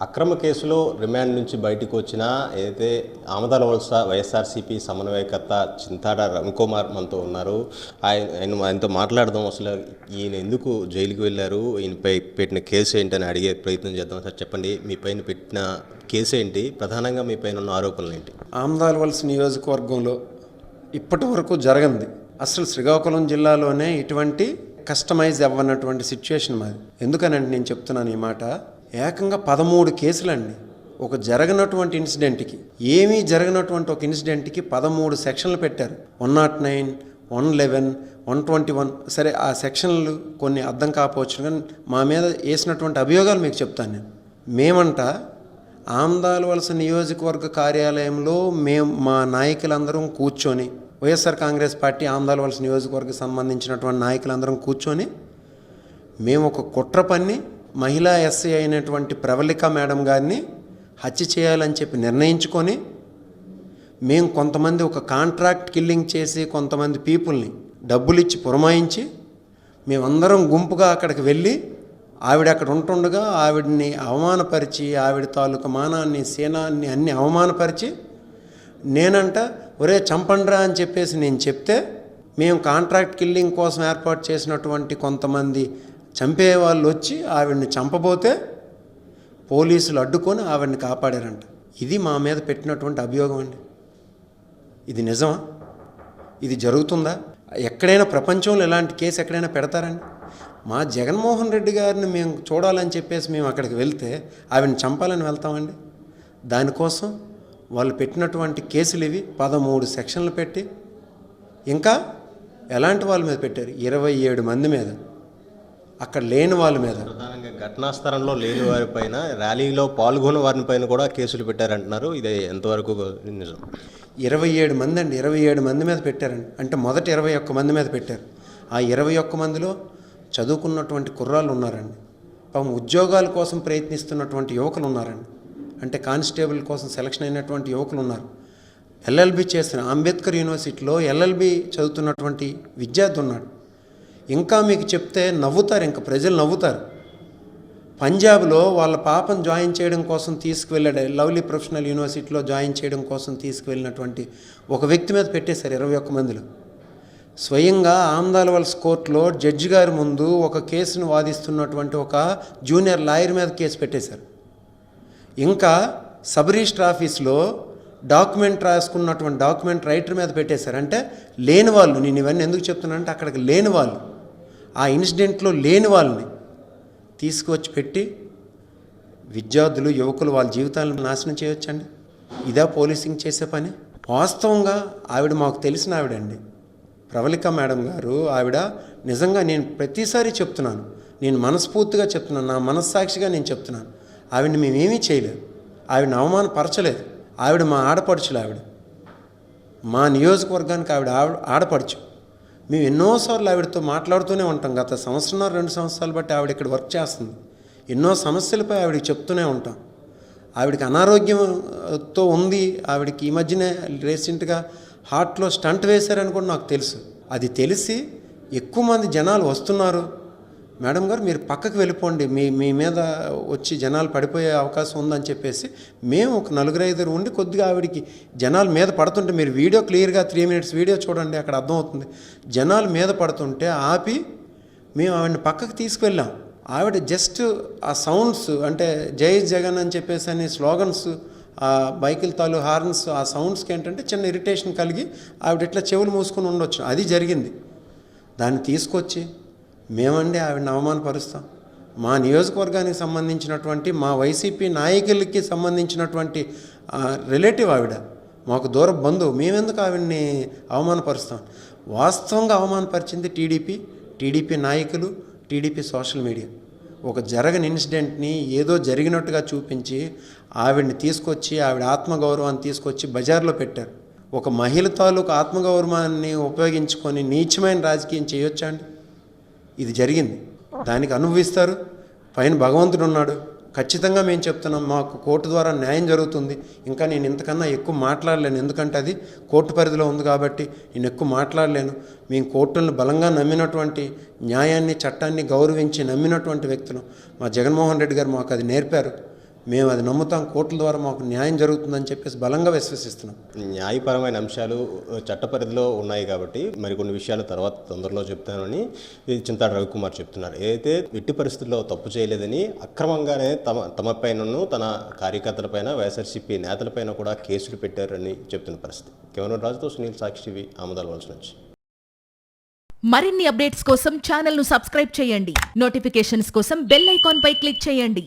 అక్రమ కేసులో రిమాండ్ నుంచి బయటకు వచ్చిన ఏదైతే ఆమదాల వలస వైఎస్ఆర్సీపీ సమన్వయకర్త చింతాడ రవికుమార్ మనతో ఉన్నారు. ఆయనతో మాట్లాడదాం. అసలు ఈయన ఎందుకు జైలుకి వెళ్ళారు, ఈయనపై పెట్టిన కేసు ఏంటని అడిగే ప్రయత్నం చేద్దాం. సార్ చెప్పండి, మీ పైన పెట్టిన కేసు ఏంటి, ప్రధానంగా మీ పైన ఉన్న ఆరోపణలు ఏంటి? ఆమదాల వలస నియోజకవర్గంలో ఇప్పటి వరకు జరగంది. అసలు శ్రీకాకుళం జిల్లాలోనే ఇటువంటి కస్టమైజ్ అవ్వనటువంటి సిచ్యువేషన్ మాది. ఎందుకనంటే నేను చెప్తున్నాను ఈ మాట, ఏకంగా 13 కేసులండి. ఒక జరగనటువంటి ఇన్సిడెంట్కి, ఏమీ జరగనటువంటి ఒక ఇన్సిడెంట్కి 13 సెక్షన్లు పెట్టారు. 109, 111, 121. సరే, ఆ సెక్షన్లు కొన్ని అర్థం కాకపోవచ్చు, కానీ మా మీద వేసినటువంటి అభియోగాలు మీకు చెప్తాను నేను. మేమంట ఆమదాల వలస నియోజకవర్గ కార్యాలయంలో మా నాయకులందరం కూర్చొని, వైఎస్ఆర్ కాంగ్రెస్ పార్టీ ఆమదాల వలస నియోజకవర్గకు సంబంధించినటువంటి నాయకులందరం కూర్చొని మేము ఒక కుట్ర పన్ని మహిళా ఎస్ఐ అయినటువంటి ప్రవళిక మేడం గారిని హత్య చేయాలని చెప్పి నిర్ణయించుకొని, మేము కొంతమంది ఒక కాంట్రాక్ట్ కిల్లింగ్ చేసి కొంతమంది పీపుల్ని డబ్బులు ఇచ్చి పురమాయించి మేమందరం గుంపుగా అక్కడికి వెళ్ళి ఆవిడ అక్కడ ఉంటుండగా ఆవిడని అవమానపరిచి, ఆవిడ తాలూకు మానాన్ని సేనాన్ని అన్ని అవమానపరిచి, నేనంట ఒరే చంపండ్రా అని చెప్పేసి నేను చెప్తే, మేము కాంట్రాక్ట్ కిల్లింగ్ కోసం ఏర్పాటు చేసినటువంటి కొంతమంది చంపే వాళ్ళు వచ్చి ఆవిడని చంపబోతే పోలీసులు అడ్డుకొని ఆవిడని కాపాడారంట. ఇది మా మీద పెట్టినటువంటి అభియోగం అండి. ఇది నిజమా? ఇది జరుగుతుందా? ఎక్కడైనా ప్రపంచంలో ఇలాంటి కేసు ఎక్కడైనా పెడతారండి? మా జగన్మోహన్ రెడ్డి గారిని మేము చూడాలని చెప్పేసి మేము అక్కడికి వెళ్తే ఆవిడని చంపాలని వెళ్తామండి? దానికోసం వాళ్ళు పెట్టినటువంటి కేసులు ఇవి 13 సెక్షన్లు పెట్టి, ఇంకా ఎలాంటి వాళ్ళ మీద పెట్టారు? 27 మంది మీద, అక్కడ లేని వాళ్ళ మీద, ప్రధానంగా ఘటనా స్థలంలో లేని వారిపైన, ర్యాలీలో పాల్గొన్న వారిపైన కూడా కేసులు పెట్టారంటున్నారు. ఇది ఎంతవరకు నిజం? 27 మంది అండి, 27 మంది మీద పెట్టారండి. అంటే మొదటి 21 మంది మీద పెట్టారు. ఆ 21 మందిలో చదువుకున్నటువంటి కుర్రాళ్ళు ఉన్నారండి. పాపం ఉద్యోగాల కోసం ప్రయత్నిస్తున్నటువంటి యువకులు ఉన్నారండి. అంటే కానిస్టేబుల్ కోసం సెలక్షన్ అయినటువంటి యువకులు ఉన్నారు. ఎల్ఎల్బి చేసిన అంబేద్కర్ యూనివర్సిటీలో ఎల్ఎల్బి చదువుతున్నటువంటి విద్యార్థి ఉన్నాడు. ఇంకా మీకు చెప్తే నవ్వుతారు, ఇంకా ప్రజలు నవ్వుతారు. పంజాబ్లో వాళ్ళ పాపను జాయిన్ చేయడం కోసం తీసుకువెళ్ళాడు. లవ్లీ ప్రొఫెషనల్ యూనివర్సిటీలో జాయిన్ చేయడం కోసం తీసుకువెళ్ళినటువంటి ఒక వ్యక్తి మీద పెట్టేశారు 21 మందిలో. స్వయంగా ఆమదాల వలస కోర్టులో జడ్జి గారి ముందు ఒక కేసును వాదిస్తున్నటువంటి ఒక జూనియర్ లాయర్ మీద కేసు పెట్టేశారు. ఇంకా సబ్ రిజిస్టర్ ఆఫీస్లో డాక్యుమెంట్ రాసుకున్నటువంటి డాక్యుమెంట్ రైటర్ మీద పెట్టేశారు. అంటే లేని వాళ్ళు, నేను ఇవన్నీ ఎందుకు చెప్తున్నానంటే అక్కడికి లేని వాళ్ళు, ఆ ఇన్సిడెంట్లో లేని వాళ్ళని తీసుకువచ్చి పెట్టి విద్యార్థులు, యువకులు వాళ్ళ జీవితాలను నాశనం చేయొచ్చండి? ఇదా పోలీసింగ్ చేసే పని? వాస్తవంగా ఆవిడ మాకు తెలిసిన ఆవిడండి, ప్రవళిక మేడం గారు. ఆవిడ నిజంగా, నేను ప్రతిసారి చెప్తున్నాను, నేను మనస్ఫూర్తిగా చెప్తున్నాను, నా మనస్సాక్షిగా నేను చెప్తున్నాను, ఆవిడని మేమేమీ చేయలేదు, ఆవిడని అవమానపరచలేదు. ఆవిడ మా ఆడపడుచులు, ఆవిడ మా నియోజకవర్గానికి ఆవిడ ఆడపడుచు. మేము ఎన్నోసార్లు ఆవిడతో మాట్లాడుతూనే ఉంటాం. గత 1-2 సంవత్సరాలు బట్టి ఆవిడ ఇక్కడ వర్క్ చేస్తుంది. ఎన్నో సమస్యలపై ఆవిడకి చెప్తూనే ఉంటాం. ఆవిడకి అనారోగ్యంతో ఉంది. ఆవిడకి ఈ మధ్యనే రీసెంట్గా హార్ట్లో స్టంట్ వేశారని కూడా నాకు తెలుసు. అది తెలిసి ఎక్కువ మంది జనాలు వస్తున్నారు, మేడం గారు మీరు పక్కకు వెళ్ళిపోండి, మీ మీద వచ్చి జనాలు పడిపోయే అవకాశం ఉందని చెప్పేసి మేము ఒక 4-5 ఉండి కొద్దిగా ఆవిడికి జనాలు మీద పడుతుంటే, మీరు వీడియో క్లియర్గా 3 minutes వీడియో చూడండి, అక్కడ అర్థమవుతుంది. జనాలు మీద పడుతుంటే ఆపి మేము ఆవిడని పక్కకు తీసుకువెళ్ళాం. ఆవిడ జస్ట్ ఆ సౌండ్స్, అంటే జై జగన్ అని చెప్పేసి అని స్లోగన్స్, ఆ బైకుల తాలూ హార్న్స్, ఆ సౌండ్స్కి ఏంటంటే చిన్న ఇరిటేషన్ కలిగి ఆవిడ ఇట్లా చెవులు మూసుకొని ఉండొచ్చు. అది జరిగింది. దాన్ని తీసుకొచ్చి మేమండి ఆవిడని అవమానపరుస్తాం? మా నియోజకవర్గానికి సంబంధించినటువంటి, మా వైసీపీ నాయకులకి సంబంధించినటువంటి రిలేటివ్ ఆవిడ, మాకు దూర బంధువు. మేమెందుకు ఆవిడని అవమానపరుస్తాం? వాస్తవంగా అవమానపరిచింది టీడీపీ నాయకులు, టీడీపీ సోషల్ మీడియా. ఒక జరగని ఇన్సిడెంట్ని ఏదో జరిగినట్టుగా చూపించి ఆవిడని తీసుకొచ్చి, ఆవిడ ఆత్మగౌరవాన్ని తీసుకొచ్చి బజార్లో పెట్టారు. ఒక మహిళ తాలూకు ఆత్మగౌరవాన్ని ఉపయోగించుకొని నీచమైన రాజకీయం చేయొచ్చా అండి? ఇది జరిగింది, దానికి అనుభవిస్తారు. పైన భగవంతుడు ఉన్నాడు. ఖచ్చితంగా మేము చెప్తున్నాం, మాకు కోర్టు ద్వారా న్యాయం జరుగుతుంది. ఇంకా నేను ఇంతకన్నా ఎక్కువ మాట్లాడలేను, ఎందుకంటే అది కోర్టు పరిధిలో ఉంది కాబట్టి నేను ఎక్కువ మాట్లాడలేను. మేము కోర్టులను బలంగా నమ్మినటువంటి, న్యాయాన్ని, చట్టాన్ని గౌరవించి నమ్మినటువంటి వ్యక్తులు. మా జగన్మోహన్ రెడ్డి గారు మాకు అది నేర్పారు. మేము అది నమ్ముతాం, కోర్టుల ద్వారా మాకు న్యాయం జరుగుతుందని చెప్పేసి బలంగా విశ్వసిస్తున్నాం. న్యాయపరమైన అంశాలు చట్ట పరిధిలో ఉన్నాయి కాబట్టి మరికొన్ని విషయాలు తర్వాత తొందరలో చెప్తానని చింతాడ రవికుమార్ చెప్తున్నారు. ఏదైతే ఎట్టి పరిస్థితుల్లో తప్పు చేయలేదని అక్రమంగానే తమపైనను తన కార్యకర్తలపైన వైఎస్ఆర్సీపీ నేతలపైన కూడా కేసులు పెట్టారని చెప్తున్న పరిస్థితి. కెమెరా రాజుతో సునీల్, సాక్షి టీవీ, ఆమదాల వలస నుంచి. మరిన్ని అప్డేట్స్ కోసం ఛానల్ ను సబ్స్క్రైబ్ చేయండి. నోటిఫికేషన్స్ కోసం బెల్ ఐకాన్ పై క్లిక్ చేయండి.